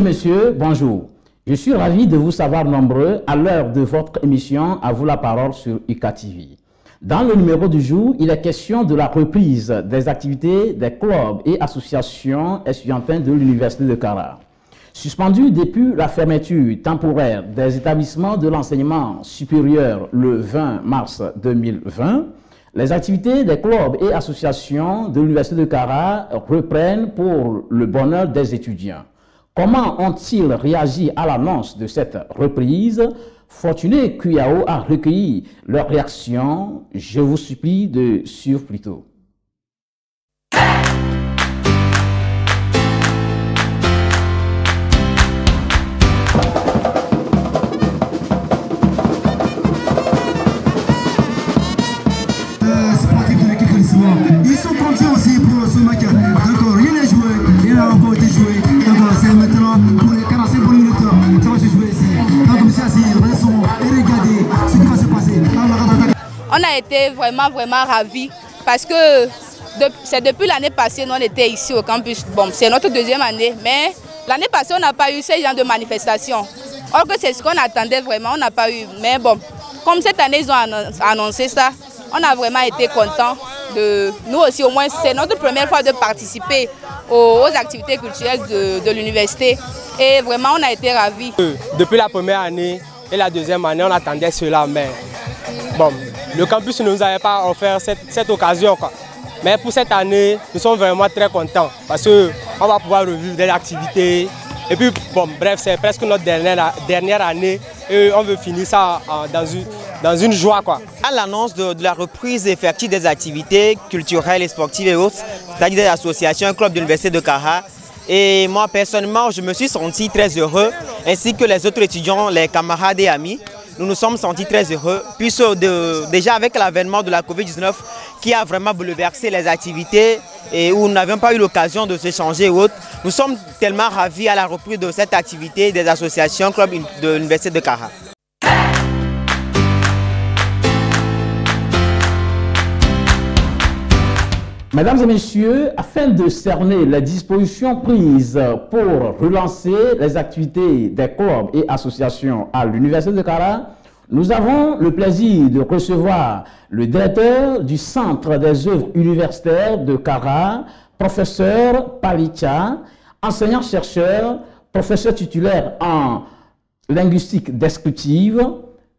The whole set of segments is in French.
messieurs, bonjour. Je suis ravi de vous savoir nombreux à l'heure de votre émission À vous la parole sur UCATV. Dans le numéro du jour, il est question de la reprise des activités des clubs et associations estudiantines de l'Université de Kara. Suspendu depuis la fermeture temporaire des établissements de l'enseignement supérieur le 20 mars 2020, les activités des clubs et associations de l'Université de Kara reprennent pour le bonheur des étudiants. Comment ont-ils réagi à l'annonce de cette reprise? Fortuné Kuyao a recueilli leur réaction. Je vous supplie de suivre plutôt. Ils sont conscients aussi pour ce match. D'accord, rien n'est joué, rien n'a encore été joué. Donc c'est maintenant pour les 45 minutes, ça va se jouer ici. Donc monsieur Assis, restons et regardez ce qui va se passer. On a été vraiment ravis parce que c'est depuis l'année passée nous on était ici au campus. Bon, c'est notre deuxième année, mais l'année passée on n'a pas eu ce genre de manifestation. Or que c'est ce qu'on attendait vraiment, on n'a pas eu. Mais bon, comme cette année ils ont annoncé ça, on a vraiment été contents. Nous aussi, au moins, c'est notre première fois de participer aux activités culturelles de l'université. Et vraiment, on a été ravis. Depuis la première année et la deuxième année, on attendait cela. Mais bon, le campus ne nous avait pas offert cette occasion, quoi. Mais pour cette année, nous sommes vraiment très contents parce qu'on va pouvoir revivre des activités. Et puis, bon, bref, c'est presque notre dernière année et on veut finir ça dans une joie, quoi. À l'annonce de la reprise effective des activités culturelles et sportives et autres, c'est-à-dire des associations, clubs de l'Université de Kara, et moi personnellement, je me suis senti très heureux, ainsi que les autres étudiants, les camarades et amis. Nous nous sommes sentis très heureux, puisque déjà avec l'avènement de la Covid-19 qui a vraiment bouleversé les activités et où nous n'avions pas eu l'occasion de s'échanger et autres, nous sommes tellement ravis à la reprise de cette activité des associations, clubs de l'Université de Kara. Mesdames et messieurs, afin de cerner les dispositions prises pour relancer les activités des clubs et associations à l'Université de Kara, nous avons le plaisir de recevoir le directeur du Centre des œuvres universitaires de Kara, professeur Palicha, enseignant-chercheur, professeur titulaire en linguistique descriptive.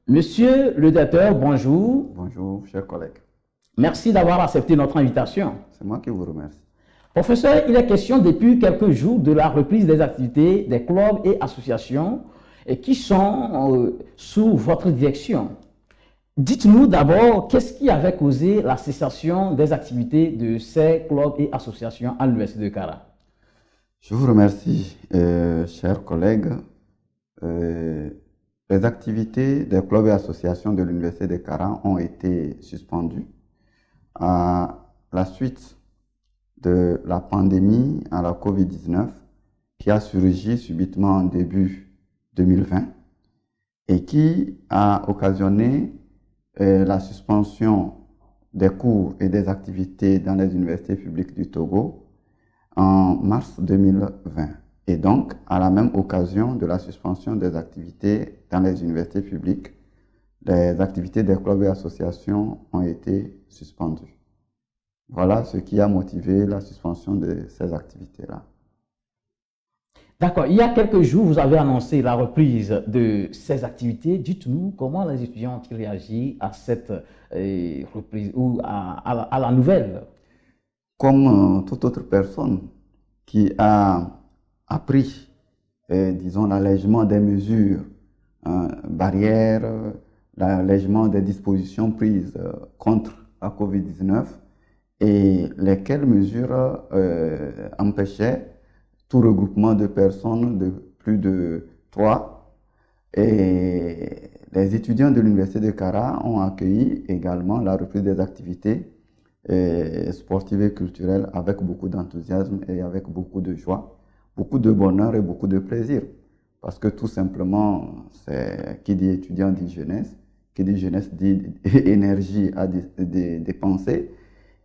Monsieur le directeur, bonjour. Bonjour, chers collègues. Merci d'avoir accepté notre invitation. C'est moi qui vous remercie. Professeur, il est question depuis quelques jours de la reprise des activités des clubs et associations qui sont sous votre direction. Dites-nous d'abord, qu'est-ce qui avait causé la cessation des activités de ces clubs et associations à l'Université de Kara? Je vous remercie, chers collègues. Les activités des clubs et associations de l'Université de Kara ont été suspendues à la suite de la pandémie à la Covid-19 qui a surgi subitement en début 2020 et qui a occasionné la suspension des cours et des activités dans les universités publiques du Togo en mars 2020. Et donc, à la même occasion de la suspension des activités dans les universités publiques, les activités des clubs et associations ont été suspendues. Voilà ce qui a motivé la suspension de ces activités-là. D'accord. Il y a quelques jours, vous avez annoncé la reprise de ces activités. Dites-nous comment les étudiants ont réagi à cette reprise ou à la nouvelle? Comme toute autre personne qui a appris, disons, l'allègement des mesures barrières, l'allègement des dispositions prises contre la Covid-19 et lesquelles mesures empêchaient tout regroupement de personnes de plus de 3. Et les étudiants de l'Université de Kara ont accueilli également la reprise des activités sportives et culturelles avec beaucoup d'enthousiasme et avec beaucoup de joie, beaucoup de bonheur et beaucoup de plaisir. Parce que tout simplement, qui dit étudiant dit jeunesse, qui dit jeunesse dit énergie à dépenser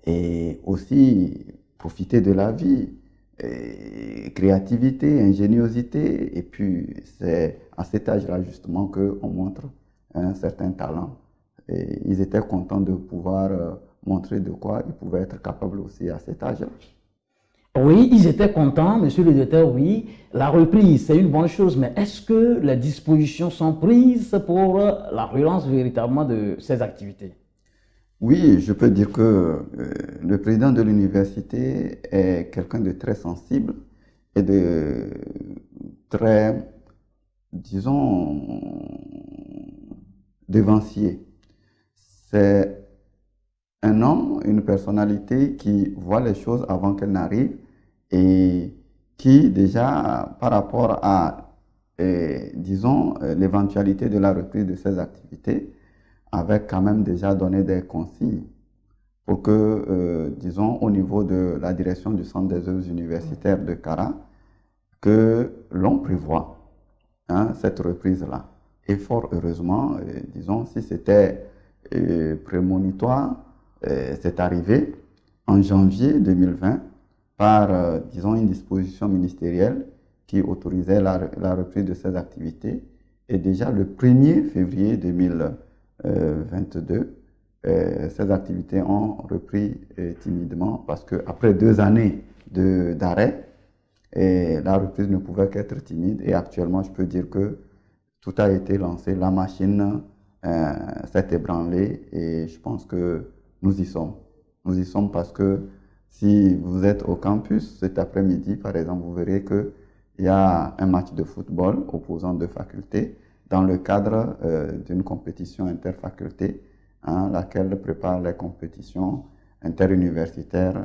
et aussi profiter de la vie, créativité, ingéniosité, et puis c'est à cet âge-là justement qu'on montre un certain talent. Et ils étaient contents de pouvoir montrer de quoi ils pouvaient être capables aussi à cet âge-là. Oui, ils étaient contents, monsieur le directeur, oui. La reprise, c'est une bonne chose, mais est-ce que les dispositions sont prises pour la relance véritablement de ces activités? Oui, je peux dire que le président de l'université est quelqu'un de très sensible et de très, disons, devancier. C'est un homme, une personnalité qui voit les choses avant qu'elles n'arrivent et qui déjà, par rapport à, disons, l'éventualité de la reprise de ces activités, avait quand même déjà donné des consignes pour que, disons, au niveau de la direction du Centre des œuvres universitaires de Kara, que l'on prévoit cette reprise-là. Et fort heureusement, disons, si c'était prémonitoire, c'est arrivé en janvier 2020 par, disons, une disposition ministérielle qui autorisait la reprise de ces activités. Et déjà le 1er février 2022, ces activités ont repris timidement parce qu'après 2 années d'arrêt, la reprise ne pouvait qu'être timide. Et actuellement, je peux dire que tout a été lancé, la machine s'est ébranlée et je pense que nous y sommes. Nous y sommes parce que si vous êtes au campus cet après-midi, par exemple, vous verrez qu'il y a un match de football opposant 2 facultés dans le cadre d'une compétition interfaculté, laquelle prépare les compétitions interuniversitaires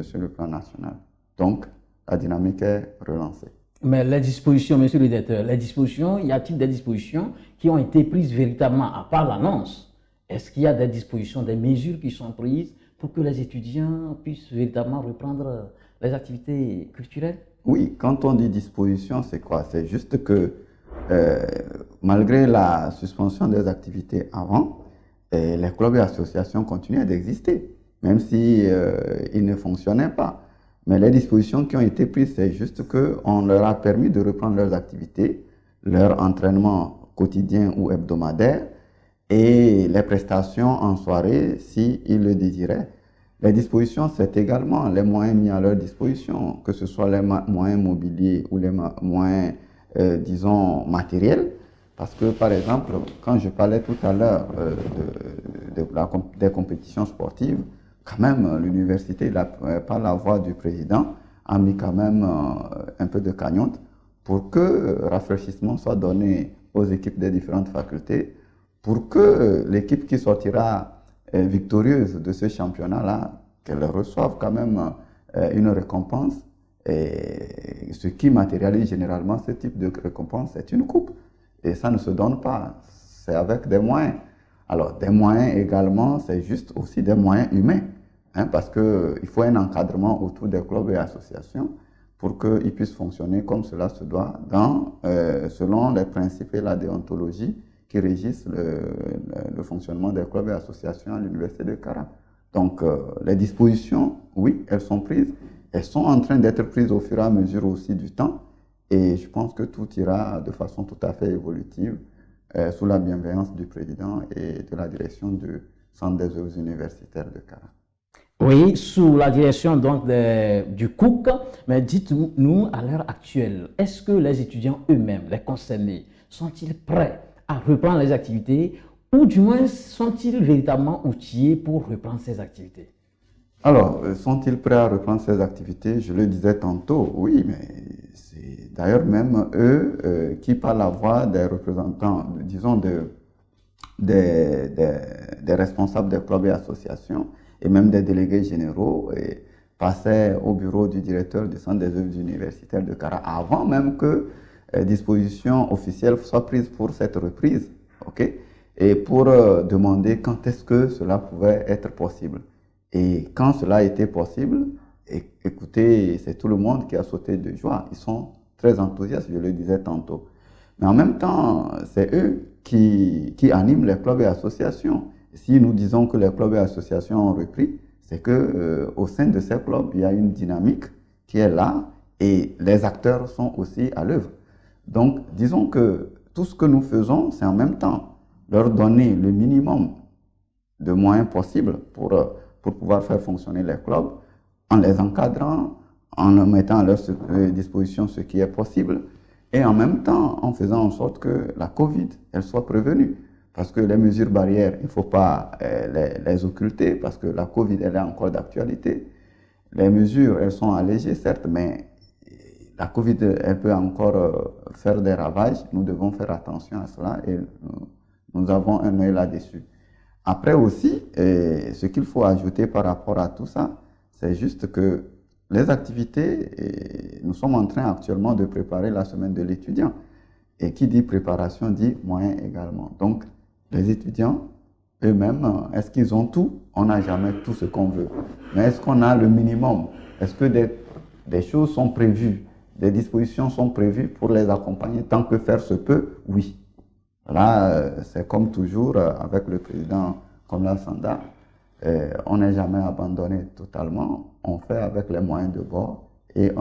sur le plan national. Donc, la dynamique est relancée. Mais les dispositions, monsieur le directeur, les dispositions, y a-t-il des dispositions qui ont été prises véritablement, à part l'annonce? Est-ce qu'il y a des dispositions, des mesures qui sont prises pour que les étudiants puissent véritablement reprendre les activités culturelles? Oui, quand on dit disposition, c'est quoi? C'est juste que malgré la suspension des activités avant, les clubs et associations continuaient d'exister, même si ils ne fonctionnaient pas. Mais les dispositions qui ont été prises, c'est juste qu'on leur a permis de reprendre leurs activités, leur entraînement quotidien ou hebdomadaire et les prestations en soirée s'ils le désiraient. Les dispositions, c'est également les moyens mis à leur disposition, que ce soit les moyens mobiliers ou les moyens, disons, matériels. Parce que, par exemple, quand je parlais tout à l'heure des compétitions sportives, quand même, l'université, par la voix du président, a mis quand même un peu de cagnotte pour que rafraîchissement soit donné aux équipes des différentes facultés, pour que l'équipe qui sortira victorieuse de ce championnat-là, qu'elle reçoive quand même une récompense. Et ce qui matérialise généralement ce type de récompense, c'est une coupe. Et ça ne se donne pas, c'est avec des moyens. Alors, des moyens également, c'est juste aussi des moyens humains, parce qu'il faut un encadrement autour des clubs et associations pour qu'ils puissent fonctionner comme cela se doit, selon les principes et la déontologie qui régissent le fonctionnement des clubs et associations à l'Université de Kara. Donc, les dispositions, oui, elles sont prises. Elles sont en train d'être prises au fur et à mesure aussi du temps. Et je pense que tout ira de façon tout à fait évolutive sous la bienveillance du président et de la direction du Centre des œuvres universitaires de Kara. Oui, sous la direction donc du COUC. Mais dites-nous, à l'heure actuelle, est-ce que les étudiants eux-mêmes, les concernés, sont-ils prêts à reprendre les activités ou du moins sont-ils véritablement outillés pour reprendre ces activités? Alors, sont-ils prêts à reprendre ces activités? Je le disais tantôt, oui, mais c'est d'ailleurs même eux qui, par la voix des représentants, disons, des responsables des clubs et associations, et même des délégués généraux, passaient au bureau du directeur du Centre des œuvres universitaires de Kara, avant même que dispositions officielles soient prises pour cette reprise, et pour demander quand est-ce que cela pouvait être possible. Et quand cela a été possible, écoutez, c'est tout le monde qui a sauté de joie. Ils sont très enthousiastes, je le disais tantôt. Mais en même temps, c'est eux qui animent les clubs et associations. Si nous disons que les clubs et associations ont repris, c'est qu'au sein de ces clubs, il y a une dynamique qui est là et les acteurs sont aussi à l'œuvre. Donc, disons que tout ce que nous faisons, c'est en même temps leur donner le minimum de moyens possibles pour pouvoir faire fonctionner les clubs, en les encadrant, en mettant à leur disposition ce qui est possible, et en même temps en faisant en sorte que la Covid, elle soit prévenue. Parce que les mesures barrières, il ne faut pas les occulter, parce que la Covid, elle est encore d'actualité. Les mesures, elles sont allégées, certes, mais la Covid, elle peut encore faire des ravages. Nous devons faire attention à cela et nous avons un œil là-dessus. Après aussi, ce qu'il faut ajouter par rapport à tout ça, c'est juste que les activités, nous sommes en train actuellement de préparer la semaine de l'étudiant. Et qui dit préparation dit moyens également. Donc, les étudiants eux-mêmes, est-ce qu'ils ont tout? On n'a jamais tout ce qu'on veut. Mais est-ce qu'on a le minimum? Est-ce que des choses sont prévues, des dispositions sont prévues pour les accompagner tant que faire se peut? Oui. Là, c'est comme toujours avec le président Komla Sanda, on n'est jamais abandonné totalement. On fait avec les moyens de bord et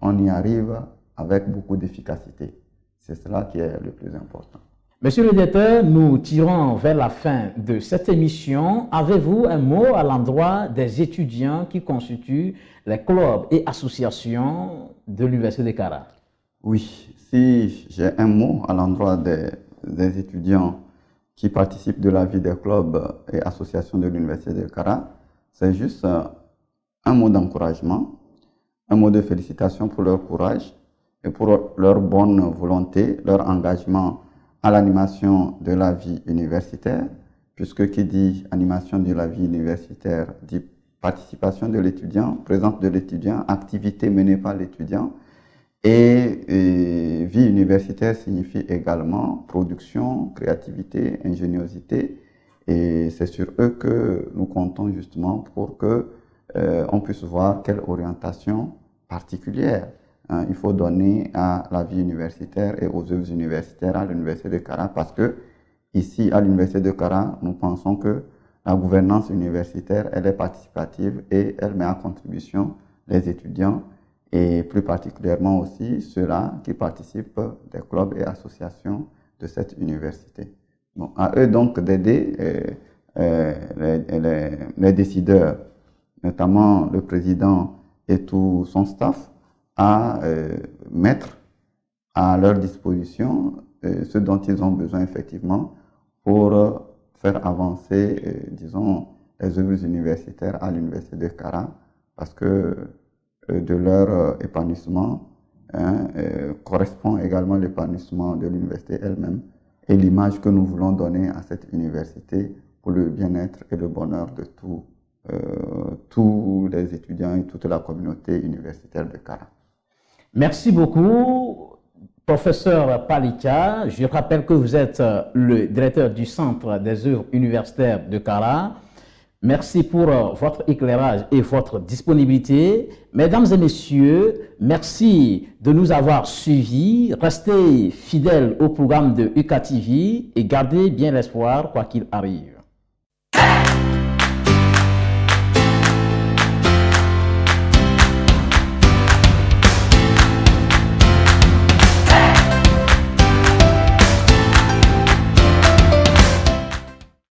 on y arrive avec beaucoup d'efficacité. C'est cela qui est le plus important. Monsieur le directeur, nous tirons vers la fin de cette émission. Avez-vous un mot à l'endroit des étudiants qui constituent les clubs et associations de l'Université de Kara? Oui, si j'ai un mot à l'endroit des étudiants qui participent de la vie des clubs et associations de l'Université de Kara, c'est juste un mot d'encouragement, un mot de félicitations pour leur courage et pour leur bonne volonté, leur engagement à l'animation de la vie universitaire, puisque qui dit animation de la vie universitaire dit participation de l'étudiant, présence de l'étudiant, activité menée par l'étudiant, et vie universitaire signifie également production, créativité, ingéniosité, et c'est sur eux que nous comptons justement pour que on puisse voir quelle orientation particulière il faut donner à la vie universitaire et aux œuvres universitaires à l'Université de Kara, parce que ici, à l'Université de Kara, nous pensons que la gouvernance universitaire, elle est participative et elle met en contribution les étudiants et plus particulièrement aussi ceux-là qui participent des clubs et associations de cette université. Bon, à eux donc d'aider les décideurs, notamment le président et tout son staff, à mettre à leur disposition ce dont ils ont besoin effectivement pour faire avancer, disons, les œuvres universitaires à l'Université de Kara, parce que de leur épanouissement correspond également l'épanouissement de l'université elle-même et l'image que nous voulons donner à cette université pour le bien-être et le bonheur de tous les étudiants et toute la communauté universitaire de Kara. Merci beaucoup, professeur Palika. Je rappelle que vous êtes le directeur du Centre des œuvres universitaires de Kara. Merci pour votre éclairage et votre disponibilité. Mesdames et messieurs, merci de nous avoir suivis. Restez fidèles au programme de UKTV et gardez bien l'espoir quoi qu'il arrive.